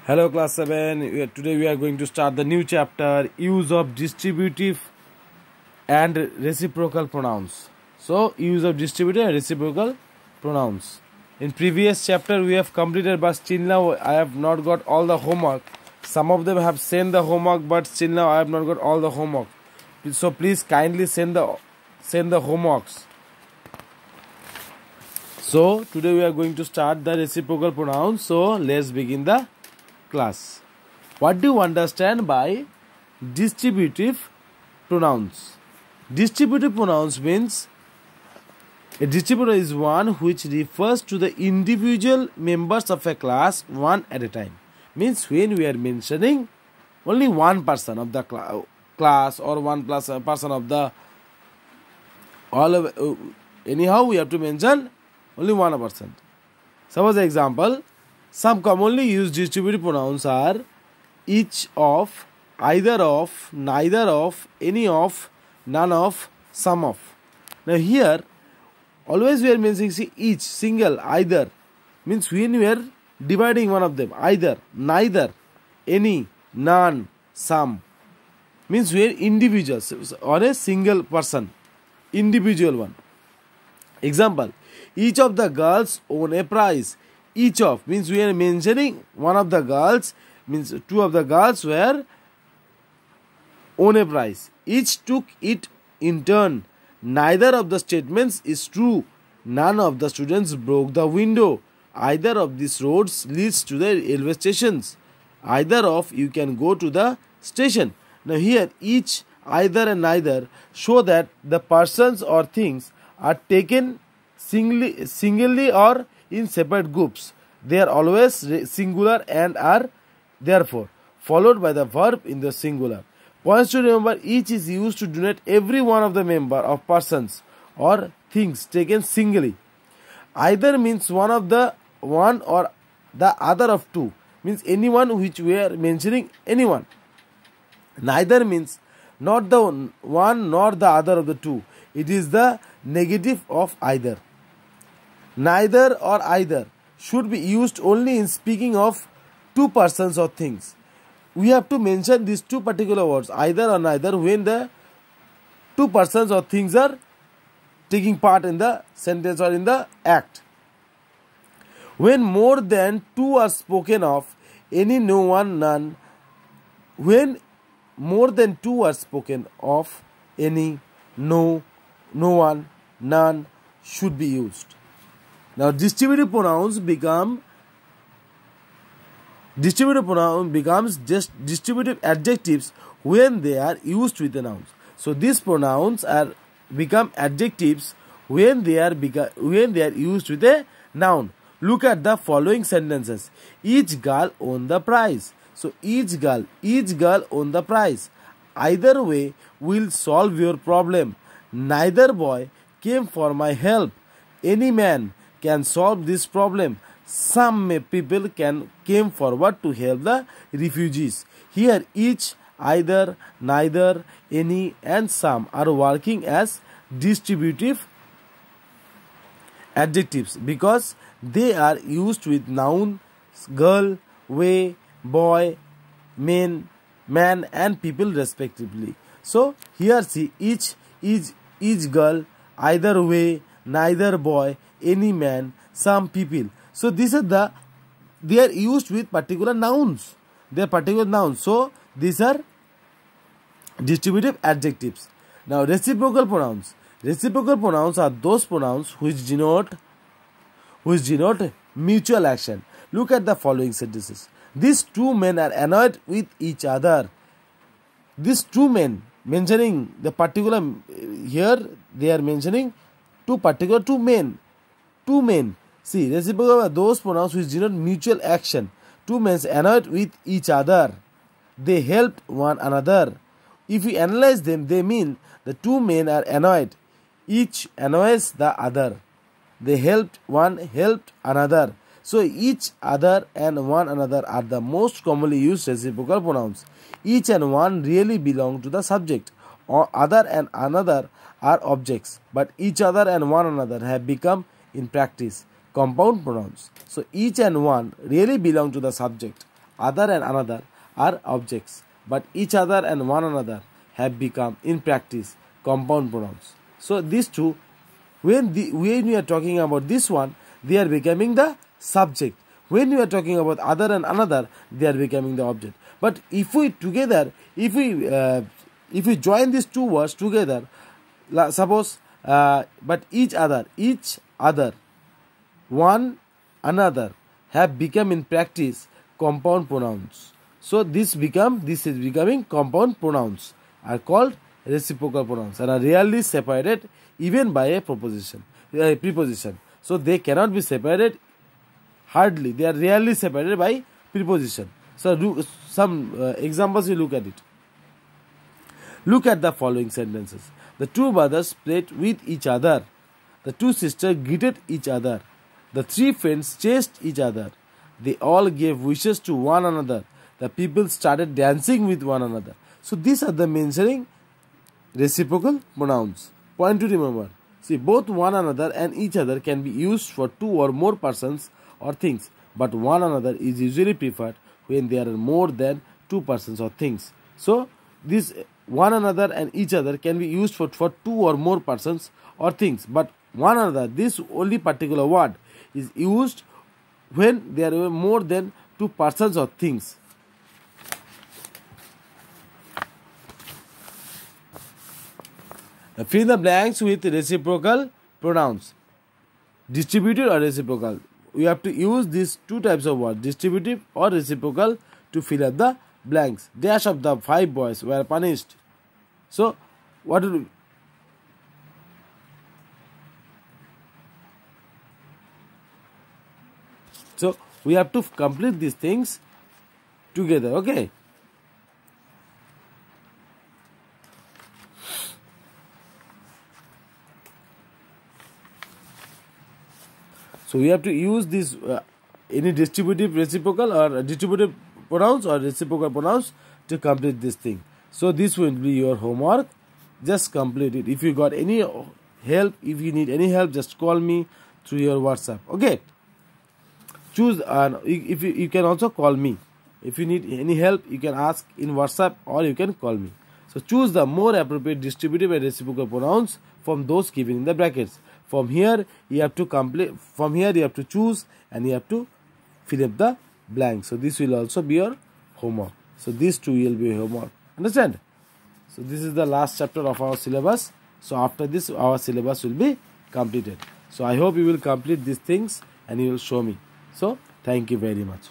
Hello class 7. Today we are going to start the new chapter, use of distributive and reciprocal pronouns. So use of distributive and reciprocal pronouns. In previous chapter we have completed, but still now I have not got all the homework. Some of them have sent the homework, but still now I have not got all the homework. So please kindly send the homeworks. So today we are going to start the reciprocal pronouns. So let's begin the class. What do you understand by distributive pronouns? Distributive pronouns means a distributor is one which refers to the individual members of a class one at a time. Means when we are mentioning only one person of the class or one plus a person of the anyhow we have to mention only one person. Suppose example, some commonly used distributive pronouns are each of, either of, neither of, any of, none of, some of. Now here, always we are mentioning each, single, either. Means when we are dividing one of them, either, neither, any, none, some. Means we are individuals or a single person, individual one. Example, each of the girls own a prize. Each of means we are mentioning one of the girls, means two of the girls were own a prize. Each took it in turn. Neither of the statements is true. None of the students broke the window. Either of these roads leads to the railway stations. Either of you can go to the station. Now here each, either and neither show that the persons or things are taken singly or in separate groups. They are always singular and are therefore followed by the verb in the singular. Points to remember, each is used to denote every one of the member of persons or things taken singly. Either means one of the one or the other of two, means anyone which we are mentioning anyone. Neither means not the one nor the other of the two. It is the negative of either. Neither or either should be used only in speaking of two persons or things. We have to mention these two particular words, either or neither, when the two persons or things are taking part in the sentence or in the act. When more than two are spoken of, any, no one, none. When more than two are spoken of, any, no one, none should be used. Now distributive pronouns becomes just distributive adjectives when they are used with the nouns. So these pronouns become adjectives when they are used with a noun. Look at the following sentences. Each girl won the prize. So each girl won the prize. Either way will solve your problem. Neither boy came for my help. Any man can solve this problem. Some people came forward to help the refugees. Here each, either, neither, any and some are working as distributive adjectives because they are used with noun, girl, way, boy, man and people respectively. So here see each girl, either way, neither boy, any man, some people. So they are used with particular nouns. They are particular nouns. So these are distributive adjectives. Now reciprocal pronouns. Reciprocal pronouns are those pronouns which denote mutual action. Look at the following sentences. These two men are annoyed with each other. These two men, mentioning the particular, here they are mentioning two men. Two men. See, reciprocal are those pronouns which denote mutual action. Two men annoyed with each other. They helped one another. If we analyze them, they mean the two men are annoyed. Each annoys the other. They helped another. So each, other and one another are the most commonly used reciprocal pronouns. Each and one really belong to the subject. Other and another are objects, but each other and one another have become in practice compound pronouns. So each and one really belong to the subject. other and another are objects, but each other and one another have become in practice compound pronouns. So these two, when we are talking about this one, they are becoming the subject. When we are talking about other and another, they are becoming the object. But if we together, if we join these two words together, suppose but each other, one another have become in practice compound pronouns. So this is becoming compound pronouns, are called reciprocal pronouns, and are rarely separated even by a preposition. So they cannot be separated hardly. They are rarely separated by preposition. So some examples, you look at it. Look at the following sentences. The two brothers played with each other. The two sisters greeted each other. The three friends chased each other. They all gave wishes to one another. The people started dancing with one another. So these are the mentioning reciprocal pronouns. Point to remember. See, both one another and each other can be used for two or more persons or things, but one another is usually preferred when there are more than two persons or things. So this one another and each other can be used for two or more persons or things, but one another, this only particular word, is used when there are more than two persons or things. Fill in the blanks with reciprocal pronouns. Distributive or reciprocal. We have to use these two types of words, distributive or reciprocal, to fill up the blanks. Dash of the 5 boys were punished. So, what do we? So, we have to complete these things together, okay? So we have to use this any distributive reciprocal or distributive pronouns or reciprocal pronouns to complete this thing. So this will be your homework. Just complete it. If you got any help, if you need any help, just call me through your WhatsApp. Okay. Choose if you can also call me. If you need any help, you can ask in WhatsApp or you can call me. So choose the more appropriate distributive and reciprocal pronouns from those given in the brackets. From here you have to complete. From here you have to choose and you have to fill up the blank. So this will also be your homework. So these two will be homework. Understand? So this is the last chapter of our syllabus. So after this our syllabus will be completed. So I hope you will complete these things and you will show me. So thank you very much.